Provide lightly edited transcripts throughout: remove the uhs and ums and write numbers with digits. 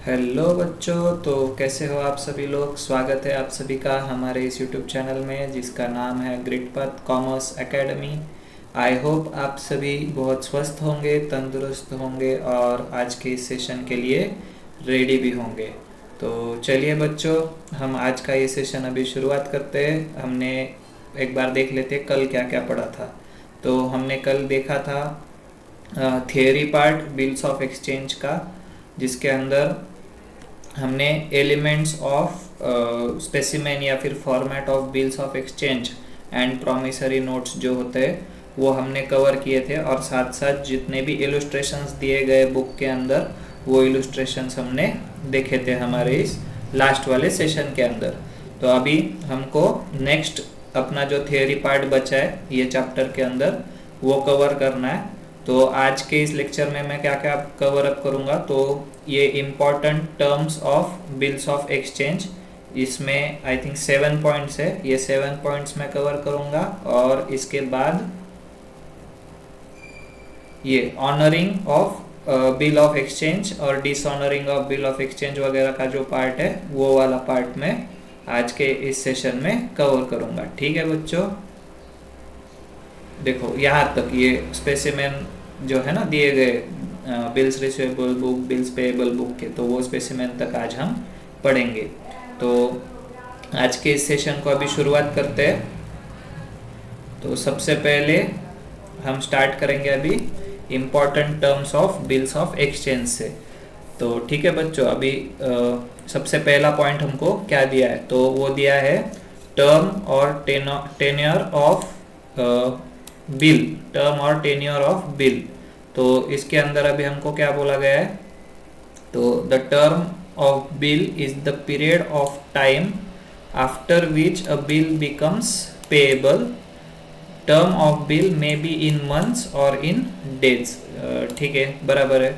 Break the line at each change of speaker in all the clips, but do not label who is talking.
Hello बच्चों, तो कैसे हो आप सभी लोग। स्वागत है आप सभी का हमारे इस यूट्यूब चैनल में जिसका नाम है great path commerce academy. I hope आप सभी बहुत स्वस्थ होंगे, तंदुरुस्त होंगे और आज के इस सेशन के लिए रेडी भी होंगे। तो चलिए बच्चों, हम आज का ये सेशन अभी शुरुआत करते हैं। हमने एक बार देख लेते हैं कल क्या क्या पढ़ा था। तो हमने कल देखा था theory part bills of exchange का, जिसके अंदर हमने एलिमेंट्स ऑफ स्पेसिमेन या फिर format of bills of exchange and promissory notes जो होते हैं वो हमने कवर किए थे, और साथ साथ जितने भी इलस्ट्रेशंस दिए गए बुक के अंदर वो इलस्ट्रेशंस हमने देखे थे हमारे इस लास्ट वाले सेशन के अंदर। तो अभी हमको नेक्स्ट अपना जो थियरी पार्ट बचा है ये चैप्टर के अंदर वो कवर करना है। तो आज के इस लेक्चर में मैं क्या क्या कवर अप करूँगा, तो ये important terms of bills of exchange, इसमें आई थिंक 7 पॉइंट्स है, ये 7 पॉइंट्स मैं कवर करूँगा। और इसके बाद ये honouring of bill of exchange और डिसऑनरिंग ऑफ बिल ऑफ एक्सचेंज वगैरह का जो पार्ट है वो वाला पार्ट मैं आज के इस सेशन में कवर करूँगा। ठीक है बच्चों, देखो यहाँ तक ये स्पेसिमेन जो है ना दिए गए bills receivable book, bills payable book के, तो वो स्पेसिमेन तक आज हम पढ़ेंगे। तो आज के इस सेशन को अभी शुरुआत करते हैं। तो सबसे पहले हम स्टार्ट करेंगे अभी important terms of bills of exchange से। तो ठीक है बच्चों, अभी सबसे पहला पॉइंट हमको क्या दिया है, तो वो दिया है टर्म और टेन्योर ऑफ बिल, टर्म और टेन्योर ऑफ बिल। तो इसके अंदर अभी हमको क्या बोला गया है, तो the term of bill is the period of time after which a bill becomes payable. Term of bill may be in months और इन डेज। ठीक है, बराबर है।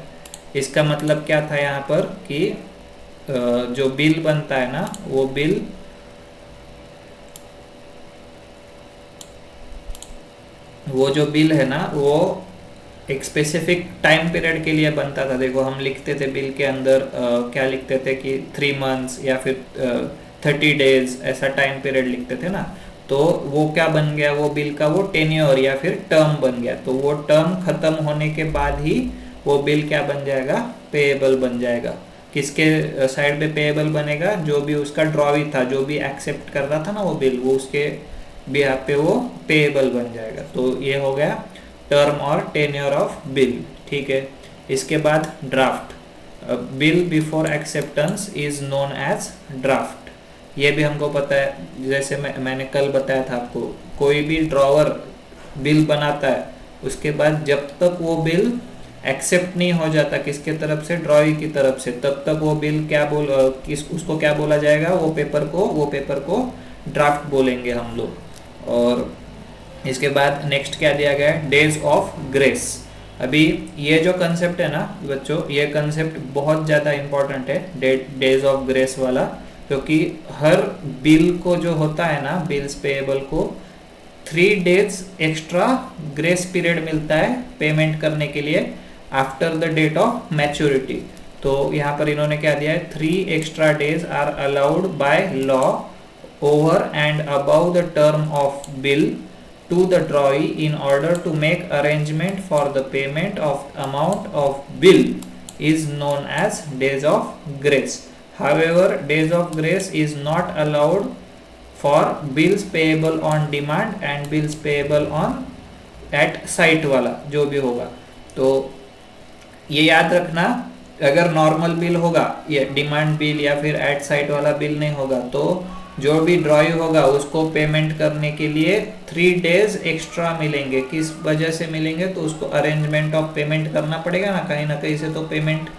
इसका मतलब क्या था यहाँ पर कि जो बिल बनता है ना वो बिल जो बिल है ना वो एक स्पेसिफिक टाइम पीरियड के लिए बनता था। देखो हम लिखते थे बिल के अंदर क्या लिखते थे कि 3 मंथ्स या फिर 30 डेज, ऐसा टाइम पीरियड लिखते थे ना। तो वो क्या बन गया, वो बिल का वो टेन्योर या फिर टर्म बन गया। तो वो टर्म खत्म होने के बाद ही वो बिल क्या बन जाएगा, पेएबल बन जाएगा। किसके साइड पे पेएबल बनेगा, जो भी उसका ड्रॉवी था, जो भी एक्सेप्ट कर रहा था ना वो बिल, वो उसके बिहाफ पे वो पेएबल बन जाएगा। तो ये हो गया टर्म और टेन्योर ऑफ बिल। ठीक है, इसके बाद draft, bill before acceptance is known as draft. ये भी हमको पता है, जैसे मैंने कल बताया था आपको, कोई भी ड्रॉवर बिल बनाता है उसके बाद जब तक वो बिल एक्सेप्ट नहीं हो जाता किसके तरफ से, ड्रॉवी की तरफ से, तब तक वो बिल क्या उसको क्या बोला जाएगा, वो पेपर को ड्राफ्ट बोलेंगे हम लोग। और इसके बाद नेक्स्ट क्या दिया गया है, डेज ऑफ ग्रेस। अभी ये जो कंसेप्ट है ना बच्चों, ये कंसेप्ट बहुत ज़्यादा इम्पोर्टेंट है, डेज ऑफ ग्रेस वाला, क्योंकि हर बिल को जो होता है ना, बिल्स पेएबल को 3 डेज एक्स्ट्रा ग्रेस पीरियड मिलता है पेमेंट करने के लिए after the date of maturity. तो यहाँ पर इन्होंने क्या दिया है, 3 extra days are allowed by law over and above the term of bill to the drawee in order to make arrangement for the payment of amount of bill is known as days of grace. However, days of grace is not allowed for bills payable on demand and bills payable on at sight वाला जो भी होगा। तो ये याद रखना, अगर normal bill होगा, ये डिमांड बिल या फिर एट साइट वाला बिल नहीं होगा, तो जो भी ड्रॉई होगा उसको पेमेंट करने के लिए 3 डेज एक्स्ट्रा मिलेंगे। किस वजह से मिलेंगे, तो उसको अरेंजमेंट ऑफ पेमेंट करना पड़ेगा ना कहीं से, तो पेमेंट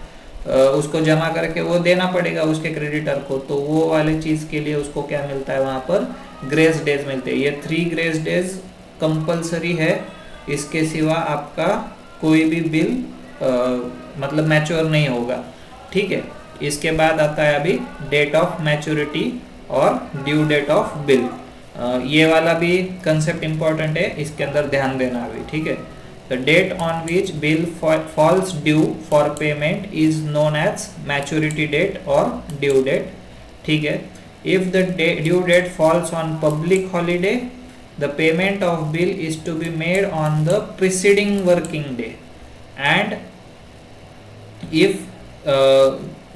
उसको जमा करके वो देना पड़ेगा उसके क्रेडिटर को। तो वो वाले चीज़ के लिए उसको क्या मिलता है, वहाँ पर ग्रेस डेज मिलते हैं। ये 3 ग्रेस डेज कंपलसरी है, इसके सिवा आपका कोई भी बिल मतलब मैच्योर नहीं होगा। ठीक है, इसके बाद आता है अभी डेट ऑफ मैच्योरिटी और ड्यू डेट ऑफ बिल। ये वाला भी कंसेप्ट इम्पोर्टेंट है, इसके अंदर ध्यान देना अभी। ठीक है, the date on which bill falls due for payment is known as maturity date और ड्यू डेट, ठीक है। If the due date falls on public holiday, the payment of bill is to be made on the preceding working day, and if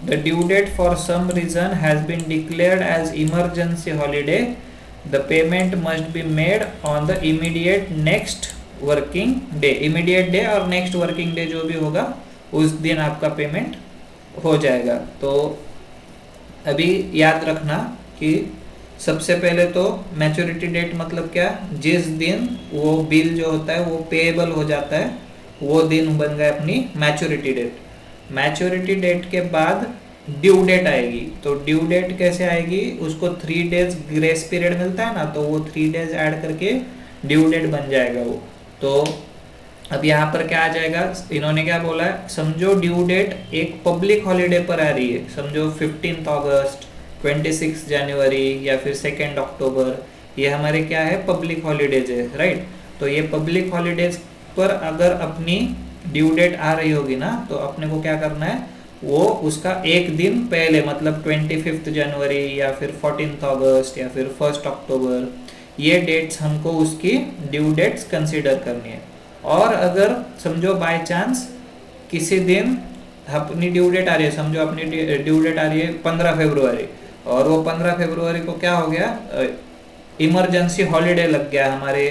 the due date for some reason has been declared as emergency holiday, the payment must be made on the immediate next working day, immediate day और next working day जो भी होगा उस दिन आपका payment हो जाएगा। तो अभी याद रखना कि सबसे पहले तो मैच्योरिटी डेट मतलब क्या, जिस दिन वो बिल जो होता है वो पेएबल हो जाता है वो दिन बन गया अपनी मैच्योरिटी डेट। मैच्योरिटी डेट के बाद ड्यू डेट आएगी, तो ड्यू डेट कैसे आएगी, उसको 3 डेज ग्रेस पीरियड मिलता है ना, तो वो 3 डेज ऐड करके ड्यू डेट बन जाएगा वो। तो अब यहाँ पर क्या आ जाएगा, इन्होंने क्या बोला है, समझो ड्यू डेट एक पब्लिक हॉलीडे पर आ रही है, समझो 15 अगस्त, 26 जनवरी या फिर 2 अक्टूबर, ये हमारे क्या है पब्लिक हॉलीडेज है, राइट। तो ये पब्लिक हॉलीडेज पर अगर अपनी ड्यू डेट आ रही होगी ना, तो अपने को क्या करना है, वो उसका एक दिन पहले मतलब 25 जनवरी या फिर 14 अगस्त या फिर 1 अक्टूबर, ये डेट्स हमको उसकी ड्यू डेट्स कंसीडर करनी है। और अगर समझो बाय चांस किसी दिन अपनी ड्यू डेट आ रही है, समझो अपनी ड्यू डेट आ रही है 15 फरवरी, और वो 15 फरवरी को क्या हो गया, इमरजेंसी हॉलीडे लग गया हमारे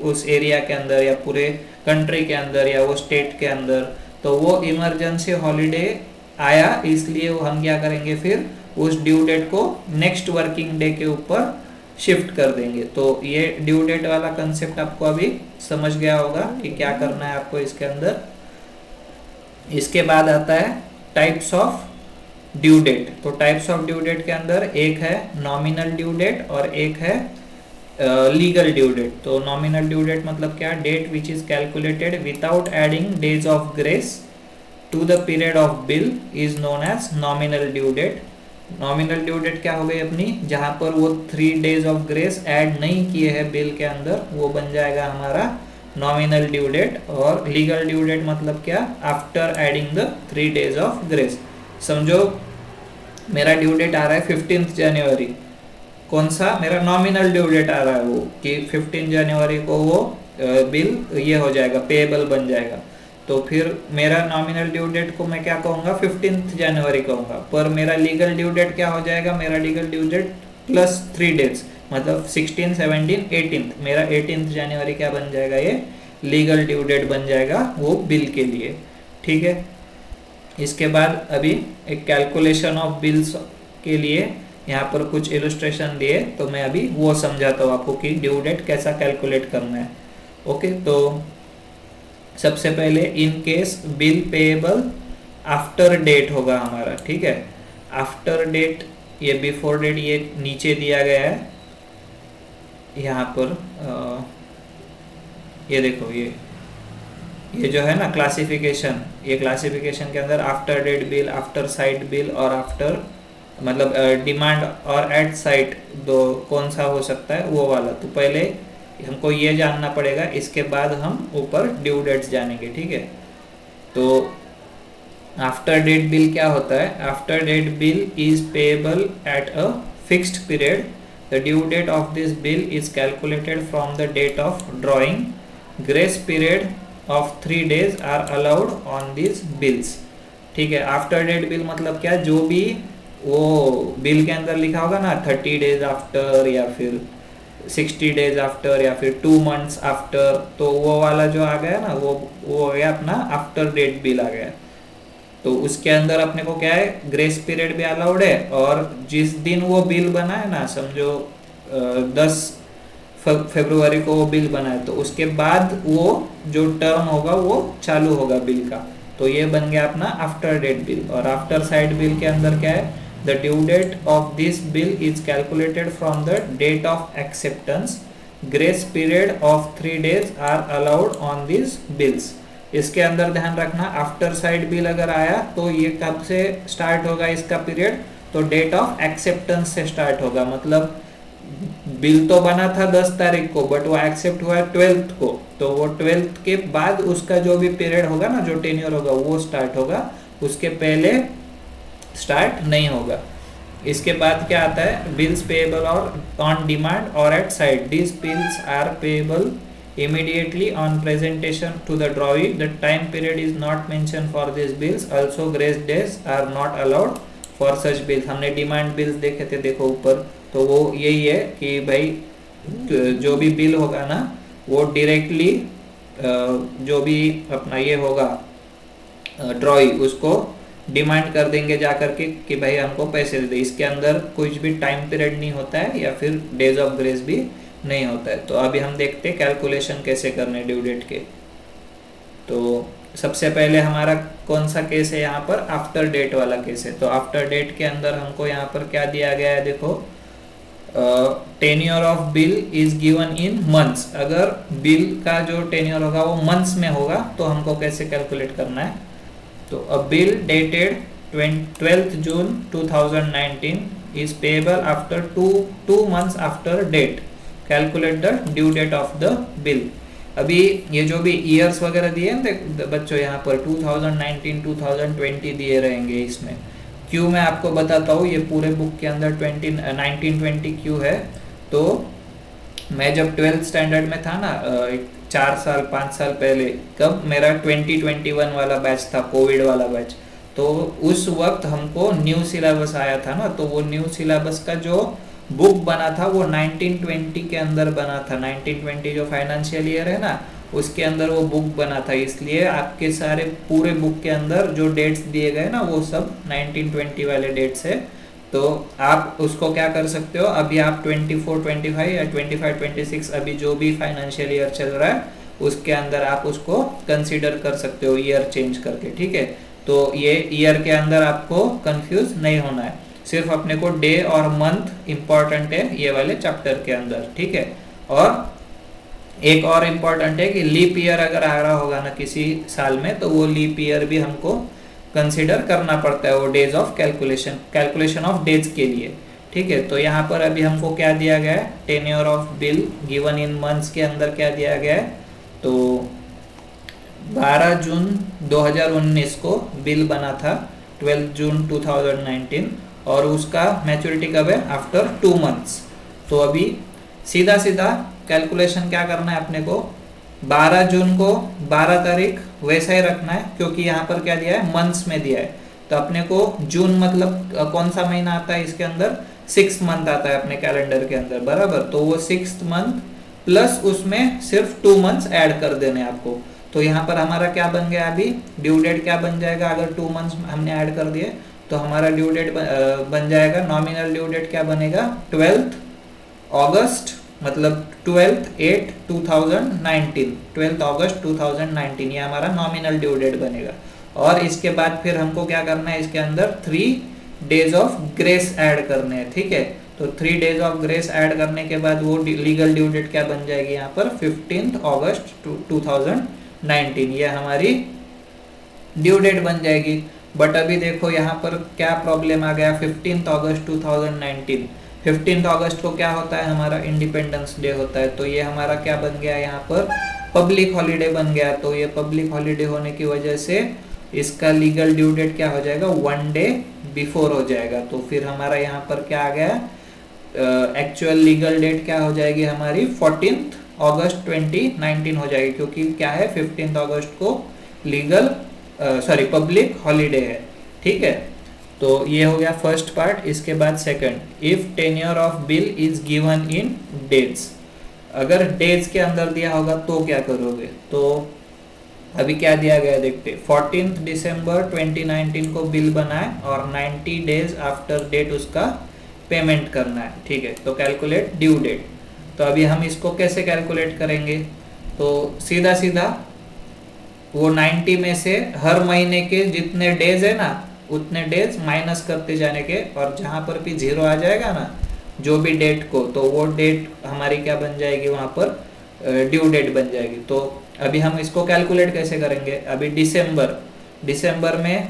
उस एरिया के अंदर या पूरे कंट्री के अंदर या वो स्टेट के अंदर, तो वो इमरजेंसी हॉलीडे आया, इसलिए वो हम क्या करेंगे, फिर उस ड्यू डेट को नेक्स्ट वर्किंग डे के ऊपर शिफ्ट कर देंगे। तो ये ड्यू डेट वाला कंसेप्ट आपको अभी समझ गया होगा कि क्या करना है आपको इसके अंदर। इसके बाद आता है टाइप्स ऑफ ड्यू डेट। तो टाइप्स ऑफ ड्यू डेट के अंदर एक है नॉमिनल ड्यू डेट और एक है लीगल ड्यू डेट। तो नॉमिनल ड्यू डेट मतलब क्या, date which is calculated without adding days of grace to the period of bill is known as nominal due date. Nominal due date क्या हो गई अपनी, जहां पर वो 3 डेज ऑफ ग्रेस ऐड नहीं किए हैं बिल के अंदर, वो बन जाएगा हमारा नॉमिनल ड्यू डेट। और लीगल ड्यू डेट मतलब क्या, after adding the 3 days of grace. समझो मेरा ड्यू डेट आ रहा है 15 जनवरी, कौन सा मेरा नॉमिनल ड्यू डेट आ रहा है वो कि 15 जनवरी को वो बिल ये हो जाएगा, पेएबल बन जाएगा। तो फिर मेरा नॉमिनल ड्यू डेट को मैं क्या कहूँगा, 15 जनवरी कहूँगा, पर मेरा लीगल ड्यू डेट क्या हो जाएगा, मेरा legal due date plus 3 days मतलब 16, 17, 18, मेरा 18 जनवरी क्या बन जाएगा, ये लीगल ड्यू डेट बन जाएगा वो बिल के लिए, ठीक है। इसके बाद अभी एक कैलकुलेशन ऑफ बिल्स के लिए यहाँ पर कुछ इलस्ट्रेशन दिए, तो मैं अभी वो समझाता हूँ आपको कि ड्यू डेट कैसा कैलकुलेट करना है। ओके, तो सबसे पहले in case bill payable after date होगा हमारा, ठीक है। आफ्टर डेट, ये बिफोर डेट ये नीचे दिया गया है यहाँ पर, ये देखो ये जो है ना क्लासिफिकेशन, ये क्लासिफिकेशन के अंदर after date bill, after sight bill और आफ्टर मतलब डिमांड और एट साइट दो कौन सा हो सकता है वो वाला। तो पहले हमको ये जानना पड़ेगा, इसके बाद हम ऊपर ड्यू डेट्स जानेंगे, ठीक है। तो आफ्टर डेट बिल क्या होता है, after date bill is payable at a fixed period. The due date of this bill is calculated from the date of drawing. Grace period of 3 days are allowed on this bills, ठीक है। After date bill मतलब क्या, जो भी वो bill के अंदर लिखा होगा ना 30 days आफ्टर या फिर 60 days आफ्टर या फिर 2 months आफ्टर, तो वो वाला जो आ गया ना वो हो गया अपना आफ्टर डेट बिल आ गया। तो उसके अंदर अपने को क्या है, ग्रेस पीरियड भी अलाउड है, और जिस दिन वो बिल बना है ना, समझो 10 फरवरी को वो बिल बना है, तो उसके बाद वो जो टर्म होगा वो चालू होगा बिल का, तो ये बन गया अपना आफ्टर डेट बिल। और आफ्टर साइट बिल के अंदर क्या है, the due date of this bill is calculated from the date of acceptance. Grace period of 3 days are allowed on this bills. इसके अंदर ध्यान रखना, आफ्टर साइट बिल अगर आया तो ये कब से स्टार्ट होगा इसका पीरियड, तो डेट ऑफ एक्सेप्टेंस से स्टार्ट होगा, मतलब बिल तो बना था 10 तारीख को, बट वो एक्सेप्ट हुआ 12th को, तो वो 12th के बाद उसका जो भी पीरियड होगा ना, जो टेन्योर होगा वो स्टार्ट होगा, उसके पहले स्टार्ट नहीं होगा। इसके बाद क्या आता है, बिल्स पेएबल और ऑन डिमांड और at sight, this bills are payable immediately on presentation to the drawee. The time period is not mentioned for these bills. Also grace days are not allowed for such bills. हमने demand bills देखे थे, देखो ऊपर, तो वो यही है कि भाई जो भी बिल होगा ना वो डायरेक्टली जो भी अपना ये होगा ड्रॉई, उसको डिमांड कर देंगे जा करके कि भाई हमको पैसे दे दे। इसके अंदर कुछ भी टाइम पीरियड नहीं होता है या फिर डेज ऑफ ग्रेस भी नहीं होता है। तो अभी हम देखते हैं कैलकुलेशन कैसे करने ड्यू डेट के। तो सबसे पहले हमारा कौन सा केस है यहाँ पर, आफ्टर डेट वाला केस है। तो आफ्टर डेट के अंदर हमको यहाँ पर क्या दिया गया है, देखो tenure of bill is given in months. अगर बिल का जो टेन्योर होगा वो मंथ्स में होगा तो हमको कैसे कैलकुलेट करना है। तो अ bill dated 12th June 2019 is payable after two months after date. Calculate the due date of the bill. अभी ये जो भी ईयर्स वगैरह दिए हैं बच्चों यहाँ पर 2019 2020 दिए रहेंगे इसमें। क्यों मैं आपको बताता हूँ, ये पूरे बुक के अंदर 1920 क्यों है। तो मैं जब 12th स्टैंडर्ड में था ना 4 साल 5 साल पहले, कब मेरा 2021 वाला बैच था, कोविड वाला बैच, तो उस वक्त हमको न्यू सिलेबस आया था ना, तो वो न्यू सिलेबस का जो बुक बना था वो 1920 के अंदर बना था। 1920 जो फाइनेंशियल ईयर है ना उसके अंदर वो बुक बना था, इसलिए आपके सारे पूरे बुक के अंदर जो डेट्स दिए गए ना वो सब 1920 वाले डेट्स है। तो आप उसको क्या कर सकते हो, अभी आप 24 25 या 25 26 अभी जो भी फाइनेंशियल ईयर चल रहा है उसके अंदर आप उसको कंसीडर कर सकते हो ईयर चेंज करके, ठीक है। तो ये ईयर के अंदर आपको कंफ्यूज नहीं होना है, सिर्फ अपने को डे और मंथ इंपॉर्टेंट है ये वाले चैप्टर के अंदर, ठीक है। और एक और इम्पॉर्टेंट है कि लीप ईयर अगर आ रहा होगा ना किसी साल में, तो वो लीप ईयर भी हमको कंसीडर करना पड़ता है वो days of calculation of days के लिए, ठीक है। तो यहाँ पर अभी हमको क्या दिया गया है, tenure of bill given in months के अंदर क्या दिया गया है, तो 12 जून 2019 को बिल बना था 12 जून 2019 और उसका मैच्योरिटी कब है, आफ्टर 2 मंथ्स। तो अभी सीधा सीधा कैलकुलेशन क्या करना है अपने को, 12 जून को 12 तारीख वैसा ही रखना है क्योंकि यहाँ पर क्या दिया है, मंथ्स में दिया है। तो अपने को जून मतलब कौन सा महीना आता है इसके अंदर, 6th मंथ आता है अपने कैलेंडर के अंदर, बराबर। तो वो 6th मंथ प्लस उसमें सिर्फ 2 मंथ्स ऐड कर देने आपको। तो यहाँ पर हमारा क्या बन गया, अभी ड्यू डेट क्या बन जाएगा, अगर 2 मंथ्स हमने ऐड कर दिए तो हमारा ड्यू डेट बन जाएगा, नॉमिनल ड्यू डेट क्या बनेगा, 12th अगस्त, मतलब 12th अगस्त 2019 ये हमारा नॉमिनल ड्यू डेट बनेगा। और इसके बाद फिर हमको क्या करना है, इसके अंदर 3 डेज ऑफ ग्रेस ऐड करने हैं, ठीक है। तो 3 डेज ऑफ ग्रेस ऐड करने के बाद वो लीगल ड्यू डेट क्या बन जाएगी यहाँ पर, 15th अगस्त 2019 ये हमारी ड्यू डेट बन जाएगी। बट अभी देखो यहाँ पर क्या प्रॉब्लम आ गया, 15th अगस्त 2019, 15th अगस्त को क्या होता है, हमारा इंडिपेंडेंस डे होता है। तो ये हमारा क्या बन गया यहाँ पर, पब्लिक हॉलीडे बन गया। तो ये पब्लिक हॉलीडे होने की वजह से इसका लीगल ड्यू डेट क्या हो जाएगा, 1 डे बिफोर हो जाएगा। तो फिर हमारा यहाँ पर क्या आ गया, एक्चुअल लीगल डेट क्या हो जाएगी हमारी, 14th अगस्त 2019 हो जाएगी, क्योंकि क्या है 15th अगस्त को पब्लिक हॉलीडे है, ठीक है। तो ये हो गया फर्स्ट पार्ट। इसके बाद second, if tenure of bill is given in days, अगर डेज के अंदर दिया होगा तो क्या करोगे। तो अभी क्या दिया गया देखते, 14th दिसंबर 2019 को बिल बना है और 90 डेज आफ्टर डेट उसका पेमेंट करना है, ठीक है। तो कैलकुलेट ड्यू डेट। तो अभी हम इसको कैसे कैलकुलेट करेंगे, तो सीधा सीधा वो 90 में से हर महीने के जितने डेज है ना उतने डेज माइनस करते जाने के, और जहाँ पर भी 0 आ जाएगा ना जो भी डेट को, तो वो डेट हमारी क्या बन जाएगी, वहाँ पर ड्यू डेट बन जाएगी। तो अभी हम इसको कैलकुलेट कैसे करेंगे, अभी दिसंबर में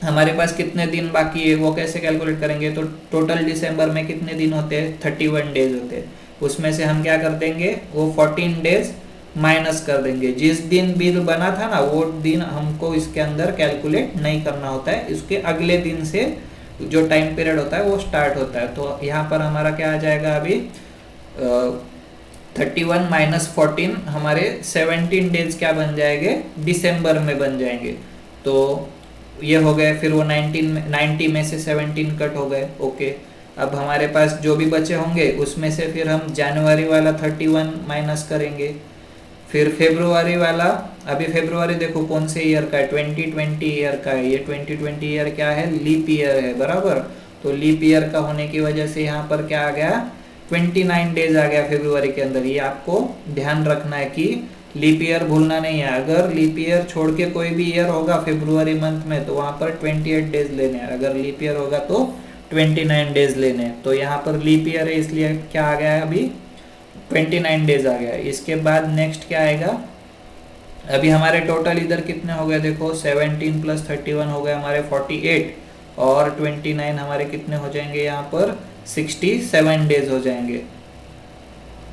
हमारे पास कितने दिन बाकी है वो कैसे कैलकुलेट करेंगे। तो टोटल दिसंबर में कितने दिन होते हैं, 31 डेज होते हैं। उसमें से हम क्या कर देंगे, वो 14 डेज माइनस कर देंगे। जिस दिन बिल बना था ना वो दिन हमको इसके अंदर कैलकुलेट नहीं करना होता है, इसके अगले दिन से जो टाइम पीरियड होता है वो स्टार्ट होता है। तो यहाँ पर हमारा क्या आ जाएगा अभी 31 माइनस 14 हमारे 17 डेज क्या बन जाएंगे, दिसंबर में बन जाएंगे। तो ये हो गए, फिर वो 90 में से 17 कट हो गए। ओके, अब हमारे पास जो भी बचे होंगे उसमें से फिर हम जनवरी वाला 31 माइनस करेंगे, फिर फेब्रुआरी वाला, अभी फेब्रुआरी देखो कौन से ईयर का है, 2020 ईयर का है। ये 2020 ईयर क्या है, लीप ईयर है, बराबर। तो लीप ईयर का होने की वजह से यहाँ पर क्या आ गया, 29 डेज आ गया फेब्रुआरी के अंदर। ये आपको ध्यान रखना है कि लीप ईयर भूलना नहीं है। अगर लीप ईयर छोड़ के कोई भी ईयर होगा फेब्रुआरी मंथ में तो वहाँ पर 28 डेज लेने हैं, अगर लीप ईयर होगा तो 29 डेज लेने हैं। तो यहाँ पर लीप ईयर है इसलिए क्या आ गया है अभी 29 डेज आ गया। इसके बाद नेक्स्ट क्या आएगा, अभी हमारे टोटल इधर कितने हो गए देखो, 17 प्लस 31 हो गए हमारे 48, और 29 हमारे कितने हो जाएंगे यहाँ पर 67 डेज हो जाएंगे,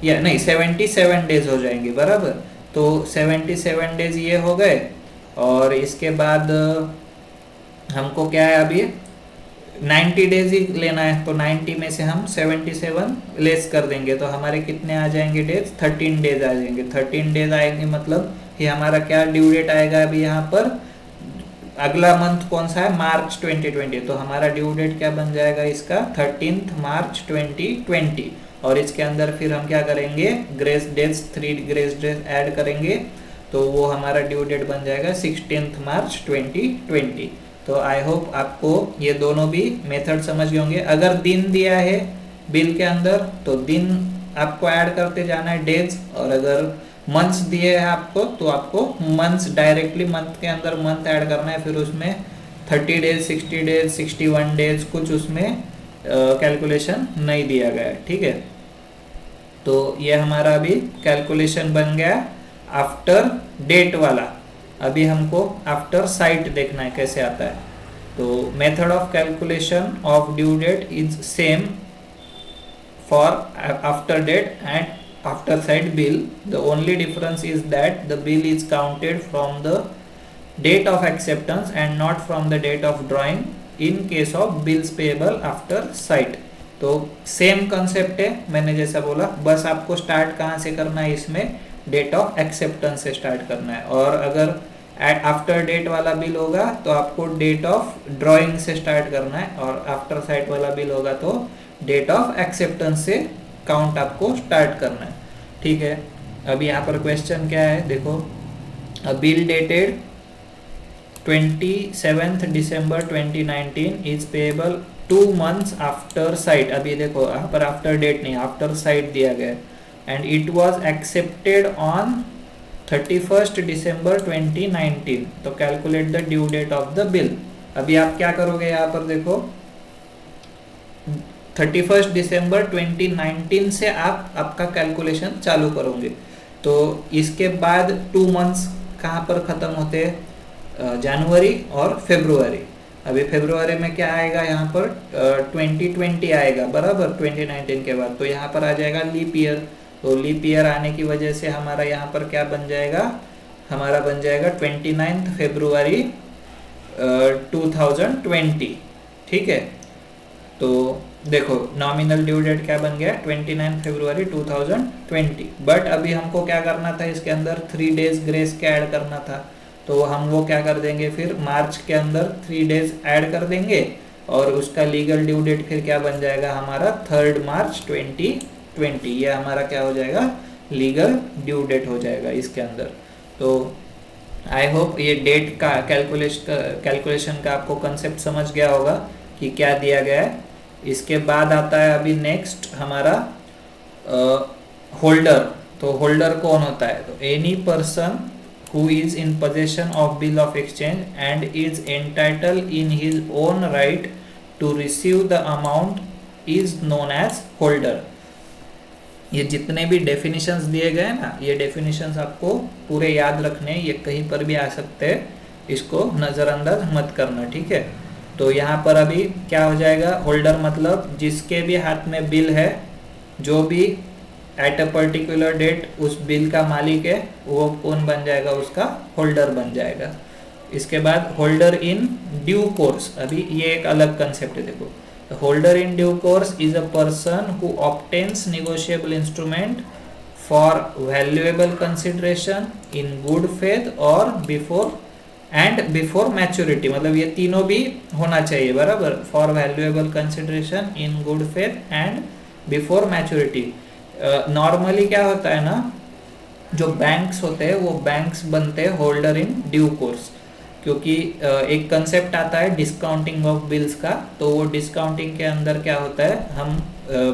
या नहीं 77 डेज हो जाएंगे, बराबर। तो 77 डेज ये हो गए, और इसके बाद हमको क्या है अभी 90 डेज ही लेना है। तो 90 में से हम 77 लेस कर देंगे तो हमारे कितने आ जाएंगे डेज, 13 डेज आ जाएंगे। 13 डेज आएंगे मतलब ये हमारा क्या ड्यू डेट आएगा अभी यहाँ पर, अगला मंथ कौन सा है, मार्च 2020। तो हमारा ड्यू डेट क्या बन जाएगा इसका 13 मार्च 2020, और इसके अंदर फिर हम क्या करेंगे, grace days 3 grace days add करेंगे तो वो हमारा ड्यू डेट बन जाएगा 16 मार्च 2020। तो आई होप आपको ये दोनों भी मेथड समझ गए होंगे। अगर दिन दिया है बिल के अंदर तो दिन आपको ऐड करते जाना है डेज, और अगर मंथ्स दिए हैं आपको तो आपको मंथ्स डायरेक्टली मंथ के अंदर मंथ ऐड करना है, फिर उसमें 30 डेज 60 डेज 61 डेज कुछ उसमें कैलकुलेशन नहीं दिया गया है, ठीक है। तो ये हमारा अभी कैलकुलेशन बन गया आफ्टर डेट वाला। अभी हमको आफ्टर साइट देखना है कैसे आता है। तो method of calculation of due date is same for after date and after sight bill. The only difference is that the bill is counted from the date of acceptance and not from the date of drawing in case of bills payable after sight. तो same concept है, मैंने जैसा बोला, बस आपको start कहाँ से करना है, इसमें डेट ऑफ एक्सेप्टेंस से स्टार्ट करना है। और अगर आफ्टर डेट वाला बिल होगा तो आपको डेट ऑफ ड्राइंग से स्टार्ट करना है, और आफ्टर साइट वाला बिल होगा तो डेट ऑफ एक्सेप्टेंस से काउंट आपको स्टार्ट करना है, ठीक है। अभी यहाँ पर क्वेश्चन क्या है देखो, a bill dated 27th December 2019 is payable 2 months after sight. अभी देखो यहाँ पर आफ्टर डेट नहीं, आफ्टर साइट दिया गया, and it was accepted on 31st December 2019। तो calculate the due date of the bill. अभी आप क्या करोगे यहाँ पर देखो, 31st December 2019 से आप आपका कैलकुलेशन चालू करोगे। तो इसके बाद 2 months कहाँ पर ख़त्म होते हैं, जनवरी और फेब्रुआरी। अभी फेब्रुआरी में क्या आएगा यहाँ पर 2020 आएगा, बराबर 2019 के बाद। तो यहाँ पर आ जाएगा लीप ईयर। तो लीप ईयर आने की वजह से हमारा यहाँ पर क्या बन जाएगा, हमारा बन जाएगा 29 फरवरी 2020, ठीक है। तो देखो नॉमिनल ड्यू डेट क्या बन गया 29 फरवरी 2020। बट अभी हमको क्या करना था, इसके अंदर 3 डेज ग्रेस के ऐड करना था। तो हम वो क्या कर देंगे, फिर मार्च के अंदर 3 डेज ऐड कर देंगे, और उसका लीगल ड्यू डेट फिर क्या बन जाएगा हमारा 3 मार्च 2020। ये हमारा क्या हो जाएगा, लीगल ड्यू डेट हो जाएगा इसके अंदर। तो आई होप ये डेट का कैलकुलेशन का आपको कंसेप्ट समझ गया होगा कि क्या दिया गया है। इसके बाद आता है अभी नेक्स्ट हमारा होल्डर। तो होल्डर कौन होता है, तो any person who is in possession of bill of exchange and is entitled in his own right to receive the amount is known as holder। ये जितने भी डेफिनेशंस दिए गए ना, ये डेफिनेशंस आपको पूरे याद रखने, ये कहीं पर भी आ सकते हैं, इसको नज़रअंदाज मत करना, ठीक है। तो यहाँ पर अभी क्या हो जाएगा, होल्डर मतलब जिसके भी हाथ में बिल है, जो भी एट अ पर्टिकुलर डेट उस बिल का मालिक है, वो कौन बन जाएगा, उसका होल्डर बन जाएगा। इसके बाद होल्डर इन ड्यू कोर्स, अभी ये एक अलग कंसेप्ट है। देखो, holder in due course is a person who obtains negotiable instrument for valuable consideration in good faith और बिफोर मैच्योरिटी, मतलब ये तीनों भी होना चाहिए बराबर, for valuable consideration in good faith and before maturity. Normally क्या होता है ना, जो बैंक्स होते हैं वो बैंक्स बनते हैं होल्डर इन ड्यू कोर्स, क्योंकि एक कंसेप्ट आता है डिस्काउंटिंग ऑफ बिल्स का। तो वो डिस्काउंटिंग के अंदर क्या होता है, हम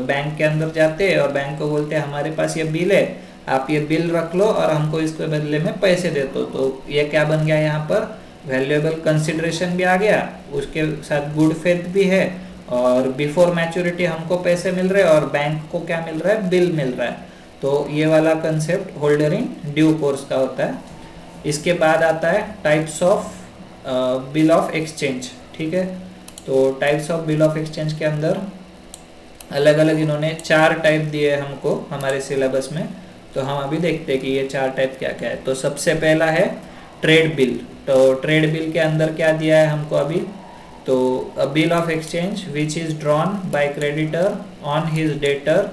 बैंक के अंदर जाते हैं और बैंक को बोलते हैं हमारे पास ये बिल है, आप ये बिल रख लो और हमको इसके बदले में पैसे दे दो। तो ये क्या बन गया, यहाँ पर वैल्यूएबल कंसिडरेशन भी आ गया, उसके साथ गुड फेथ भी है, और बिफोर मैच्योरिटी हमको पैसे मिल रहे हैं और बैंक को क्या मिल रहा है, बिल मिल रहा है। तो ये वाला concept holder in due course का होता है। इसके बाद आता है types of bill of exchange. ठीक है, तो types of bill of exchange के अंदर अलग अलग इन्होंने 4 टाइप दिए हैं हमको हमारे सिलेबस में। तो हम अभी देखते हैं कि ये 4 टाइप क्या क्या है। तो सबसे पहला है ट्रेड बिल। तो ट्रेड बिल के अंदर क्या दिया है हमको अभी, तो अ bill of exchange which is drawn by creditor on his debtor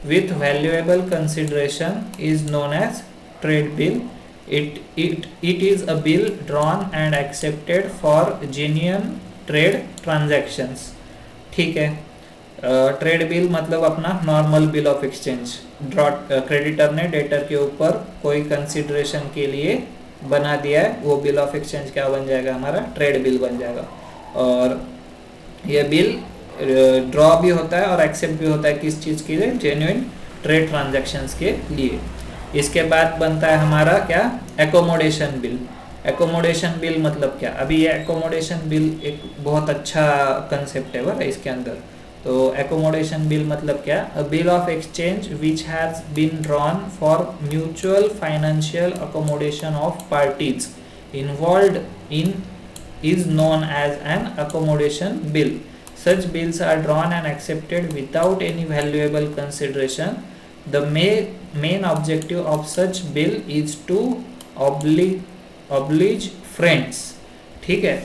with valuable consideration is known as trade bill. It is a bill drawn and accepted for genuine trade transactions. ठीक है, ट्रेड बिल मतलब अपना normal bill of exchange, creditor ने debtor के ऊपर कोई consideration के लिए बना दिया है, वो बिल ऑफ एक्सचेंज क्या बन जाएगा, हमारा ट्रेड बिल बन जाएगा। और ये बिल ड्रॉ भी होता है और एक्सेप्ट भी होता है किस चीज़ के लिए, जेन्युइन ट्रेड ट्रांजैक्शंस के लिए। इसके बाद बनता है हमारा क्या, एकोमोडेशन बिल। एकोमोडेशन बिल मतलब क्या, अभी ये एकोमोडेशन बिल एक बहुत अच्छा कंसेप्ट है बड़ा इसके अंदर। तो एकोमोडेशन बिल मतलब क्या, a bill of exchange which has been drawn for mutual financial accommodation of parties involved in is known as an accommodation bill. Such bills are drawn and accepted without any valuable consideration. The main objective of such bill is to oblige friends. ठीक है,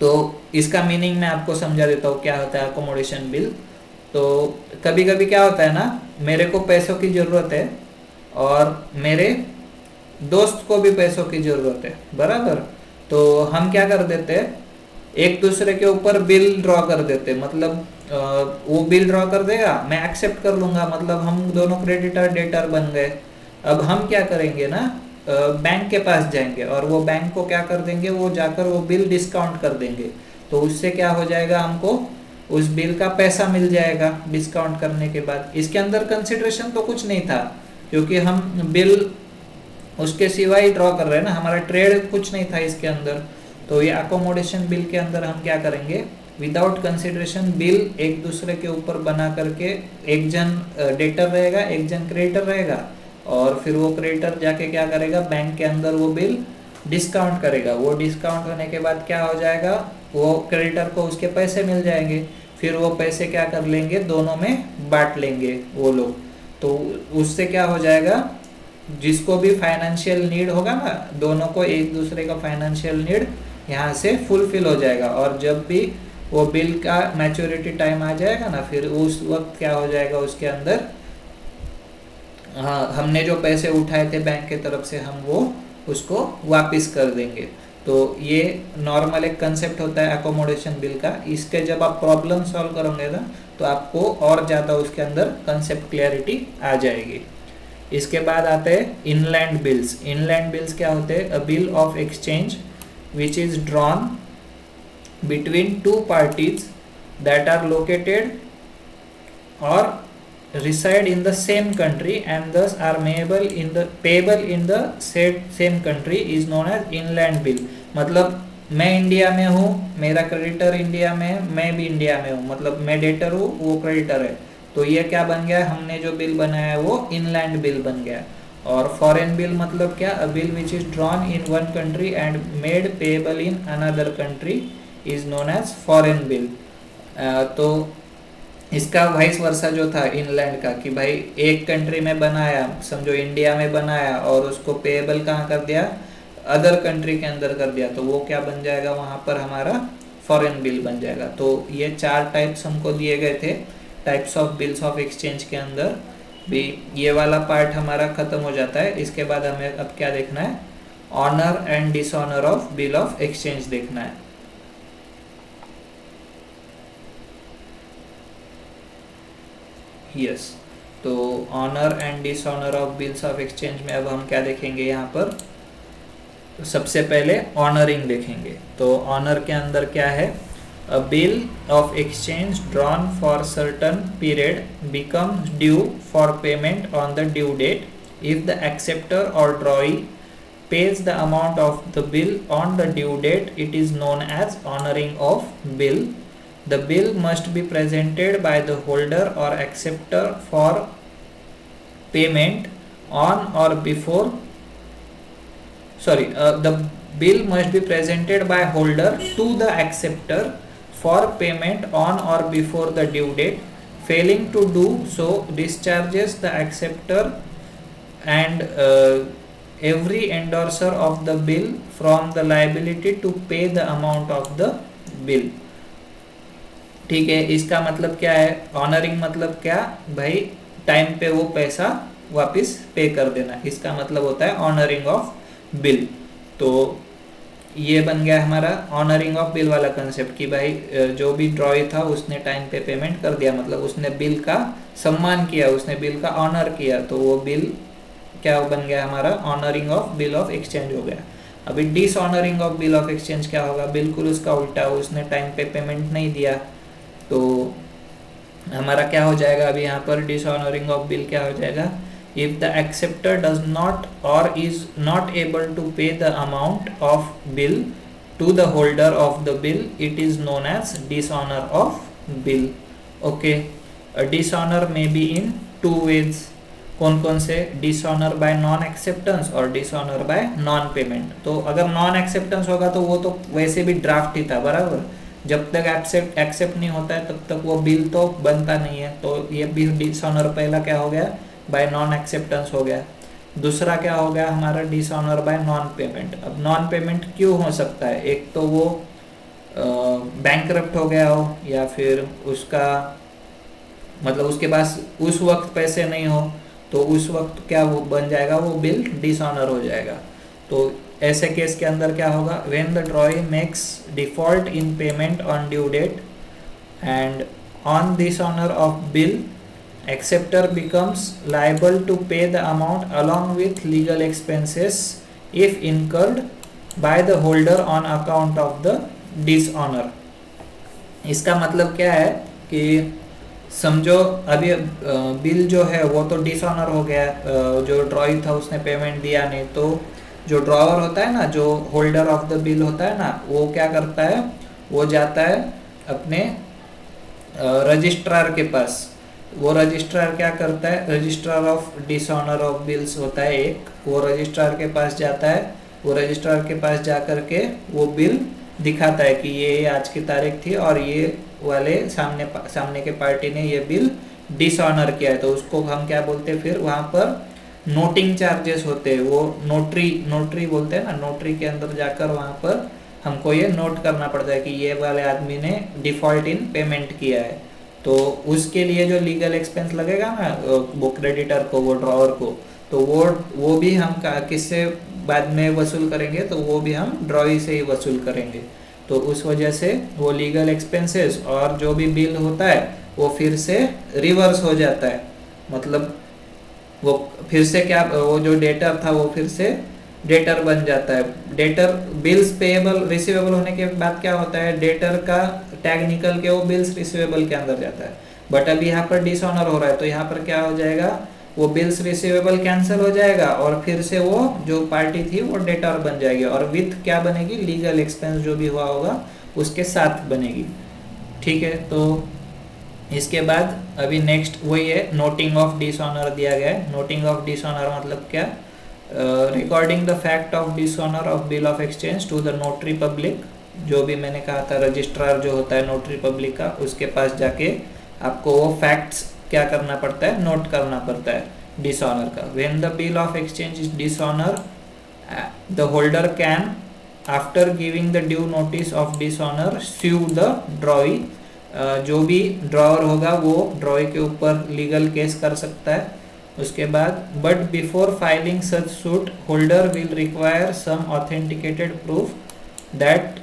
तो इसका meaning मैं आपको समझा देता हूँ क्या होता है अकोमोडेशन बिल। तो कभी कभी क्या होता है ना, मेरे को पैसों की ज़रूरत है और मेरे दोस्त को भी पैसों की ज़रूरत है बराबर। तो हम क्या कर देते हैं, एक दूसरे के ऊपर बिल ड्रॉ कर देते, मतलब वो बिल ड्रॉ कर देगा, मैं एक्सेप्ट कर लूंगा, मतलब हम दोनों क्रेडिटर डेटर बन गए। अब हम क्या करेंगे ना, बैंक के पास जाएंगे और वो बैंक को क्या कर देंगे, वो जाकर वो बिल डिस्काउंट कर देंगे। तो उससे क्या हो जाएगा, हमको उस बिल का पैसा मिल जाएगा डिस्काउंट करने के बाद। इसके अंदर कंसिडरेशन तो कुछ नहीं था, क्योंकि हम बिल उसके सिवा ही ड्रॉ कर रहे हैं ना, हमारा ट्रेड कुछ नहीं था इसके अंदर। तो ये अकोमोडेशन बिल के अंदर हम क्या करेंगे, विदाउट कंसिडरेशन बिल एक दूसरे के ऊपर बना करके, एक जन डेटर रहेगा, एक जन क्रेडिटर रहेगा, और फिर वो क्रेडिटर जाके क्या करेगा, बैंक के अंदर वो बिल डिस्काउंट करेगा। वो डिस्काउंट होने के बाद क्या हो जाएगा, वो क्रेडिटर को उसके पैसे मिल जाएंगे, फिर वो पैसे क्या कर लेंगे, दोनों में बांट लेंगे वो लोग। तो उससे क्या हो जाएगा, जिसको भी फाइनेंशियल नीड होगा ना, दोनों को एक दूसरे का फाइनेंशियल नीड यहाँ से फुलफिल हो जाएगा। और जब भी वो बिल का मैच्योरिटी टाइम आ जाएगा ना, फिर उस वक्त क्या हो जाएगा, उसके अंदर हाँ, हमने जो पैसे उठाए थे बैंक के तरफ से, हम वो उसको वापस कर देंगे। तो ये नॉर्मल एक कंसेप्ट होता है अकोमोडेशन बिल का। इसके जब आप प्रॉब्लम सॉल्व करोगे ना, तो आपको और ज़्यादा उसके अंदर कंसेप्ट क्लैरिटी आ जाएगी। इसके बाद आते हैं इनलैंड बिल्स। इनलैंड बिल्स क्या होते हैं, अ bill of exchange which is drawn between two parties that are located or reside in the same country and thus are payable in the same country is known as inland bill। मतलब मैं India में हूँ, मेरा creditor India में है, मैं भी India में हूँ, मतलब मैं डेटर हूँ, वो क्रेडिटर है। तो ये क्या बन गया, हमने जो बिल बनाया है वो इनलैंड बिल बन गया। और फॉरेन बिल मतलब क्या, a bill which is drawn in one country and made payable in another country is known as foreign bill. तो इसका वाइस वर्सा जो था इनलैंड का, कि भाई एक कंट्री में बनाया, समझो इंडिया में बनाया, और उसको पेएबल कहाँ कर दिया, अदर कंट्री के अंदर कर दिया, तो वो क्या बन जाएगा वहाँ पर हमारा फॉरेन बिल बन जाएगा। तो ये 4 टाइप्स हमको दिए गए थे types of bills of exchange के अंदर भी। ये वाला पार्ट हमारा खत्म हो जाता है। इसके बाद हमें अब क्या देखना है, honour and dishonour of bill of exchange देखना है। यस, तो honour and dishonour of bills of exchange में अब हम क्या देखेंगे, यहाँ पर सबसे पहले ऑनरिंग देखेंगे। तो ऑनर के अंदर क्या है, a bill of exchange drawn for certain period becomes due for payment on the due date if the acceptor or drawee pays the amount of the bill on the due date. It is known as honoring of bill. The bill must be presented by the holder or acceptor for payment on or before the bill must be presented by holder to the acceptor for payment on or before the due date. Failing to do so discharges the acceptor and every endorser of the bill from the liability to pay the amount of the bill. ठीक है, इसका मतलब क्या है, honouring मतलब क्या भाई, time पे वो पैसा वापस पे कर देना, इसका मतलब होता है ऑनरिंग ऑफ बिल। तो ये बन गया हमारा ऑनरिंग ऑफ बिल वाला कंसेप्ट, कि भाई जो भी ड्रॉई था उसने टाइम पे पेमेंट कर दिया, मतलब उसने बिल का सम्मान किया, उसने बिल का ऑनर किया, तो वो बिल क्या बन गया हमारा, honouring of bill of exchange हो गया। अभी डिसऑनरिंग ऑफ बिल ऑफ एक्सचेंज क्या होगा, बिल्कुल उसका उल्टा, उसने टाइम पे पेमेंट नहीं दिया, तो हमारा क्या हो जाएगा, अभी यहाँ पर डिसऑनरिंग ऑफ बिल क्या हो जाएगा, if the acceptor does not or is not able to pay the amount of bill to the holder of the bill, it is known as dishonor of bill. Okay, a dishonor may be in 2 ways. कौन कौन से, dishonour bye non acceptance और dishonour bye non payment. तो अगर non acceptance होगा तो वो तो वैसे भी ड्राफ्ट ही था, बराबर, जब तक एक्सेप्ट नहीं होता है तब तक वो बिल तो बनता नहीं है, तो ये भी डिसऑनर पहला क्या हो गया, बाय नॉन एक्सेप्टेंस हो गया। दूसरा क्या हो गया हमारा, डिसऑनर बाय नॉन पेमेंट। अब नॉन पेमेंट क्यों हो सकता है, एक तो वो बैंकरप्ट हो गया हो, या फिर उसका मतलब उसके पास उस वक्त पैसे नहीं हो, तो उस वक्त क्या वो बन जाएगा, वो बिल डिसऑनर हो जाएगा। तो ऐसे केस के अंदर क्या होगा, when the drawee makes default in payment on due date and on dishonour of bill, acceptor becomes liable to pay the amount along with legal expenses if incurred by the holder on account of the dishonor. इसका मतलब क्या है कि समझो अभी bill जो है वो तो डिसऑनर हो गया, जो ड्रॉई था उसने पेमेंट दिया नहीं, तो जो ड्रॉवर होता है ना, जो होल्डर ऑफ द बिल होता है ना, वो क्या करता है, वो जाता है अपने रजिस्ट्रार के पास। वो रजिस्ट्रार क्या करता है, registrar of dishonour of bills होता है एक, वो रजिस्ट्रार के पास जाता है, वो रजिस्ट्रार के पास जा कर के वो बिल दिखाता है कि ये आज की तारीख थी और ये वाले सामने के पार्टी ने ये बिल डिसऑनर किया है, तो उसको हम क्या बोलते हैं, फिर वहाँ पर नोटिंग चार्जेस होते हैं, वो नोटरी बोलते हैं ना, नोटरी के अंदर जाकर वहाँ पर हमको ये नोट करना पड़ता है कि ये वाले आदमी ने डिफॉल्ट इन पेमेंट किया है। तो उसके लिए जो लीगल एक्सपेंस लगेगा ना वो क्रेडिटर को, वो ड्रॉवर को, तो वो भी हम किससे बाद में वसूल करेंगे, तो वो भी हम ड्रॉई से ही वसूल करेंगे। तो उस वजह से वो लीगल एक्सपेंसेस और जो भी बिल होता है वो फिर से रिवर्स हो जाता है, मतलब वो फिर से क्या, वो जो डेटर था वो फिर से डेटर बन जाता है। डेटर बिल्स पेएबल रिसीवेबल होने के बाद क्या होता है, डेटर का टैग निकल के वो बिल्स रिसीवेबल के अंदर जाता है, बट अभी यहाँ पर डिसऑनर हो रहा है, तो यहाँ पर क्या हो जाएगा, वो बिल्स रिसीवेबल कैंसिल हो जाएगा और फिर से वो जो पार्टी थी वो डेटर बन जाएगी, और विथ क्या बनेगी, लीगल एक्सपेंस जो भी हुआ होगा उसके साथ बनेगी। ठीक है, तो इसके बाद अभी नेक्स्ट वही है, नोटिंग ऑफ डिसऑनर दिया गया है। नोटिंग ऑफ डिसऑनर मतलब क्या, recording the fact of dishonour of bill of exchange to the notary public, जो भी मैंने कहा था रजिस्ट्रार जो होता है नोटरी पब्लिक का, उसके पास जाके आपको वो फैक्ट्स क्या करना पड़ता है, नोट करना पड़ता है डिसऑनर का। When the bill of exchange is dishonour, the holder can after giving the due notice of dishonour sue the drawee. जो भी ड्रॉवर होगा वो ड्रॉई के ऊपर लीगल केस कर सकता है। उसके बाद but before filing such suit, holder will require some authenticated proof that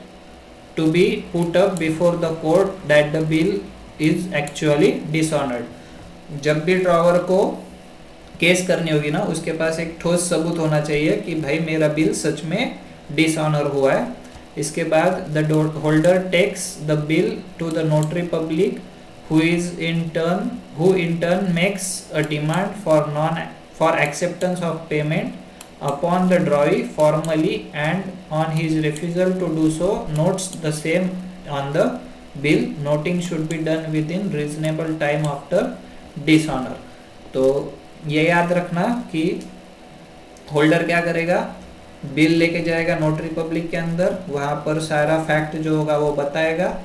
to be put up before the court that the bill is actually dishonoured. जब भी ड्रॉवर को केस करनी होगी ना, उसके पास एक ठोस सबूत होना चाहिए कि भाई मेरा बिल सच में डिसऑनर हुआ है। इसके बाद the holder takes the bill to the notary public who in turn makes a demand for acceptance of payment upon the drawee formally, and on his refusal to do so notes the same on the bill. Noting should be done within reasonable time after dishonor. तो ये याद रखना कि holder क्या करेगा, bill लेके जाएगा notary public के अंदर, वहाँ पर सारा फैक्ट जो होगा वो बताएगा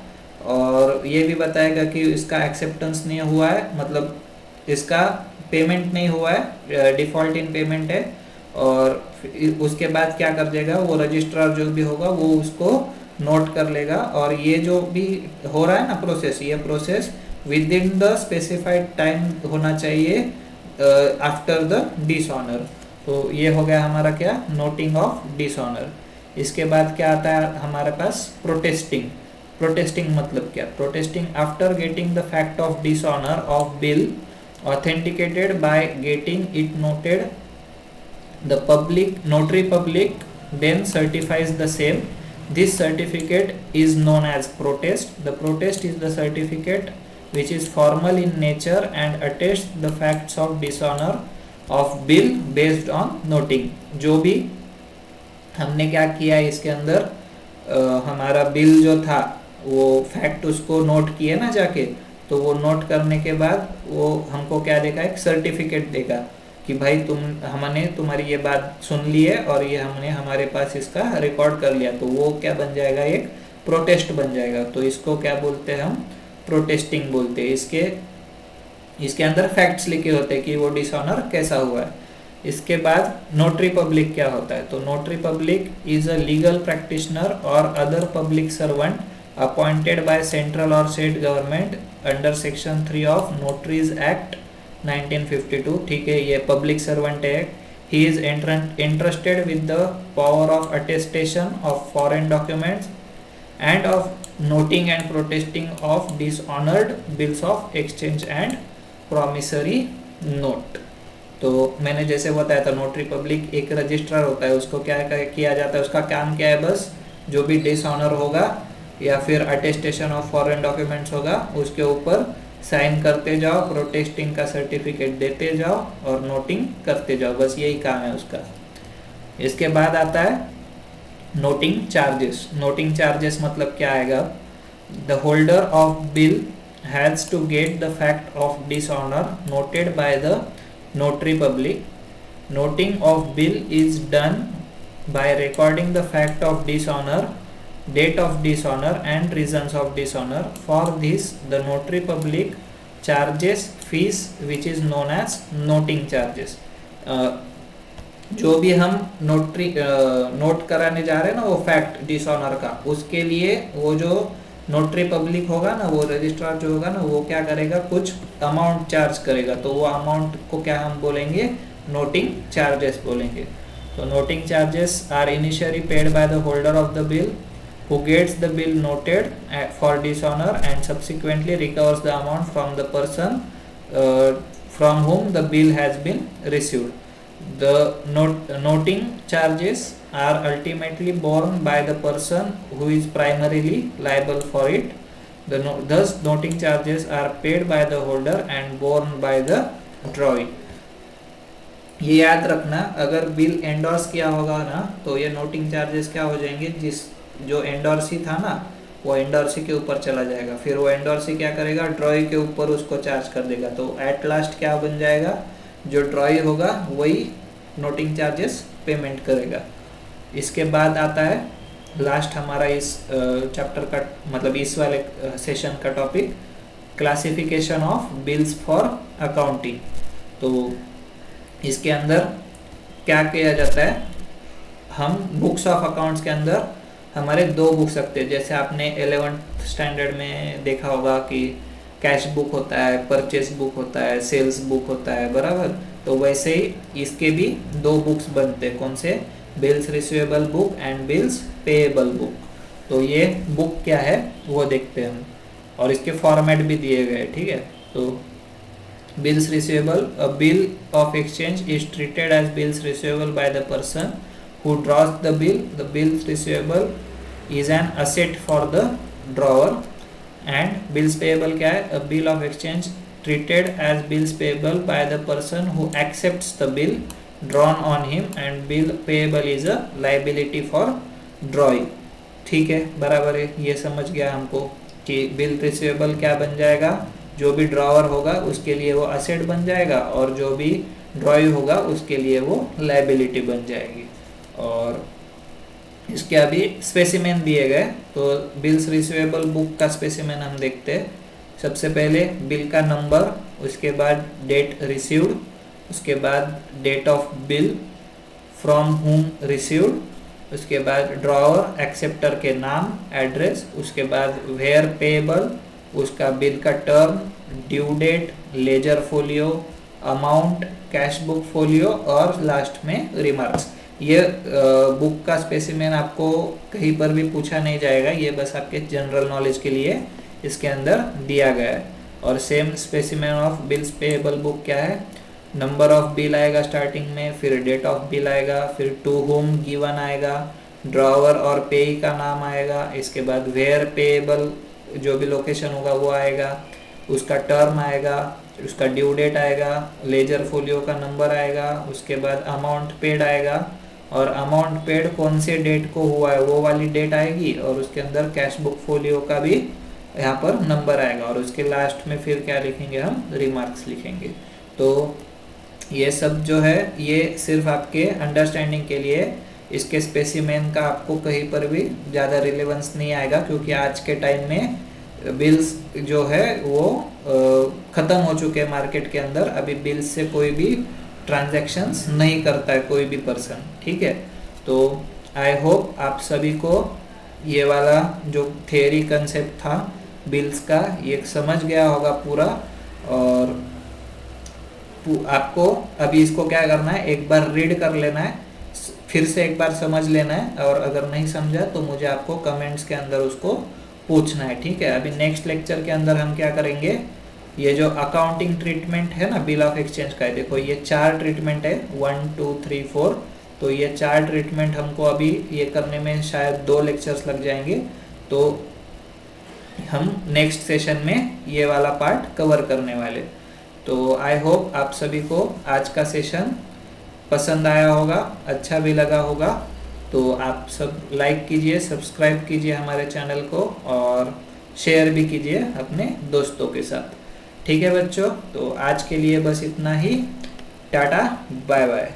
और ये भी बताएगा कि इसका एक्सेप्टेंस नहीं हुआ है, मतलब इसका पेमेंट नहीं हुआ है, डिफ़ॉल्ट इन पेमेंट है। और उसके बाद क्या कर देगा, वो रजिस्ट्रार जो भी होगा वो उसको नोट कर लेगा। और ये जो भी हो रहा है ना प्रोसेस, ये process with in the specified time होना चाहिए आफ्टर द डिसऑनर। तो ये हो गया हमारा क्या, नोटिंग ऑफ डिसऑनर। इसके बाद क्या आता है हमारे पास, प्रोटेस्टिंग। प्रोटेस्टिंग मतलब क्या, protesting after getting the fact of dishonour of bill authenticated by getting it noted, the public notary public then certifies the same. This certificate is known as protest. The protest is the certificate which is formal in nature and attests the facts of dishonor of bill based on noting. जो भी हमने क्या किया इसके अंदर, हमारा bill जो था वो फैक्ट उसको नोट किए ना जाके, तो वो नोट करने के बाद वो हमको क्या देगा, एक सर्टिफिकेट देगा कि भाई हमने तुम्हारी ये बात सुन ली है और ये हमने हमारे पास इसका रिकॉर्ड कर लिया। तो वो क्या बन जाएगा, एक प्रोटेस्ट बन जाएगा। तो इसको क्या बोलते हैं हम, प्रोटेस्टिंग बोलते हैं। इसके अंदर फैक्ट्स लिखे होते हैं कि वो डिसऑनर कैसा हुआ है। इसके बाद नोटरी पब्लिक क्या होता है, तो notary public is a legal practitioner और other public servant appointed by central और state government under section 3 of notaries act 1952। ठीक है, ये पब्लिक सर्वेंट है। He is interested with the power of attestation of foreign documents and of noting and protesting of dishonoured bills of exchange and promissory note. तो मैंने जैसे बताया था, notary public एक रजिस्ट्रार होता है, उसको क्या किया जाता है, उसका काम क्या है, बस जो भी डिसऑनर होगा या फिर अटेस्टेशन ऑफ फॉरेन डॉक्यूमेंट्स होगा उसके ऊपर साइन करते जाओ, प्रोटेस्टिंग का सर्टिफिकेट देते जाओ और नोटिंग करते जाओ, बस यही काम है उसका। इसके बाद आता है नोटिंग चार्जेस। नोटिंग चार्जेस मतलब क्या आएगा, the holder of bill has to get the fact of dishonour noted by the notary public. Noting of bill is done by recording the fact of dishonor, date of dishonor and reasons of dishonor. For this the notary public charges fees which is known as noting charges. जो भी हम note कराने जा रहे हैं ना वो fact dishonour का, उसके लिए वो जो नोटरी पब्लिक होगा ना, वो रजिस्ट्रार जो होगा ना, वो क्या करेगा, कुछ अमाउंट चार्ज करेगा। तो वो अमाउंट को क्या हम बोलेंगे, नोटिंग चार्जेस बोलेंगे। तो noting charges are initially paid by the holder of the bill who gets the bill noted for dishonor and subsequently recovers the amount from the person from whom the bill has been received. The noting charges are ultimately borne by the person who is primarily liable for it. Thus noting charges are paid by the holder and borne by the drawee. ये याद रखना, अगर bill endorse किया होगा ना तो ये noting charges क्या हो जाएंगे, जो एंडोर्सी था ना वो एंडोर्सी के ऊपर चला जाएगा, फिर वो एंडोर्सी क्या करेगा, ड्रॉई के ऊपर उसको चार्ज कर देगा। तो एट लास्ट क्या बन जाएगा, जो ड्रॉई होगा वही नोटिंग चार्जेस पेमेंट करेगा। इसके बाद आता है लास्ट हमारा इस चैप्टर का, मतलब इस वाले सेशन का topic, classification of bills for accounting. तो इसके अंदर क्या किया जाता है, हम बुक्स ऑफ अकाउंट्स के अंदर हमारे दो बुक्स रखते हैं। जैसे आपने 11th स्टैंडर्ड में देखा होगा कि कैश बुक होता है, परचेस बुक होता है, सेल्स बुक होता है, बराबर। तो वैसे ही इसके भी दो बुक्स बनते हैं। कौन से? Bills receivable book and bills payable book. तो ये बुक क्या है वो देखते हैं हम, और इसके फॉर्मेट भी दिए गए, ठीक है। तो bills receivable, a bill of exchange is treated as bills receivable by the person who draws the bill. The bills receivable is an asset for the drawer. And bills payable क्या है? A bill of exchange treated as bills payable by the person who accepts the bill drawn on him, and bill payable is a liability for drawing. ठीक है, बराबर है। ये समझ गया हमको कि बिल रिसीवेबल क्या बन जाएगा, जो भी ड्रॉवर होगा उसके लिए वो असेट बन जाएगा, और जो भी ड्रॉइंग होगा उसके लिए वो लाइबिलिटी बन जाएगी। और इसके अभी स्पेसिमेन दिए गए। तो बिल्स रिसीवेबल बुक का स्पेसिमेन हम देखते हैं। सबसे पहले बिल का नंबर, उसके बाद डेट रिसीव्ड, उसके बाद date of bill, from whom received, उसके बाद ड्रॉवर एक्सेप्टर के नाम, एड्रेस, उसके बाद वेयर पेएबल, उसका बिल का term, due date, ledger folio, amount, cash book folio, और लास्ट में रिमार्क्स। ये बुक का स्पेसिमेन आपको कहीं पर भी पूछा नहीं जाएगा, ये बस आपके जनरल नॉलेज के लिए इसके अंदर दिया गया है। और same specimen of bills payable book क्या है, नंबर ऑफ बिल आएगा स्टार्टिंग में, फिर डेट ऑफ बिल आएगा, फिर टू होम गिवन आएगा, ड्रॉवर और पेई का नाम आएगा, इसके बाद वेयर पेएबल जो भी लोकेशन होगा वो आएगा, उसका टर्म आएगा, उसका ड्यू डेट आएगा, लेजर फोलियो का नंबर आएगा, उसके बाद अमाउंट पेड आएगा, और अमाउंट पेड कौन से डेट को हुआ है वो वाली डेट आएगी, और उसके अंदर कैश बुक फोलियो का भी यहाँ पर नंबर आएगा, और उसके लास्ट में फिर क्या लिखेंगे हम, रिमार्क्स लिखेंगे। तो ये सब जो है ये सिर्फ आपके अंडरस्टैंडिंग के लिए, इसके स्पेसिमेन का आपको कहीं पर भी ज़्यादा रिलेवेंस नहीं आएगा, क्योंकि आज के टाइम में बिल्स जो है वो ख़त्म हो चुके हैं मार्केट के अंदर। अभी बिल्स से कोई भी ट्रांजैक्शंस नहीं करता है कोई भी पर्सन, ठीक है। तो आई होप आप सभी को ये वाला जो थियरी कंसेप्ट था बिल्स का ये समझ गया होगा पूरा। और आपको अभी इसको क्या करना है, एक बार रीड कर लेना है, फिर से एक बार समझ लेना है, और अगर नहीं समझा तो मुझे आपको कमेंट्स के अंदर उसको पूछना है, ठीक है। अभी नेक्स्ट लेक्चर के अंदर हम क्या करेंगे, ये जो अकाउंटिंग ट्रीटमेंट है ना बिल ऑफ एक्सचेंज का है, देखो ये 4 ट्रीटमेंट है, 1 2 3 4। तो ये 4 ट्रीटमेंट हमको अभी ये करने में शायद 2 लेक्चर्स लग जाएंगे। तो हम नेक्स्ट सेशन में ये वाला पार्ट कवर करने वाले। तो आई होप आप सभी को आज का सेशन पसंद आया होगा, अच्छा भी लगा होगा। तो आप सब लाइक कीजिए, सब्सक्राइब कीजिए हमारे चैनल को, और शेयर भी कीजिए अपने दोस्तों के साथ, ठीक है बच्चों। तो आज के लिए बस इतना ही, टाटा बाय बाय।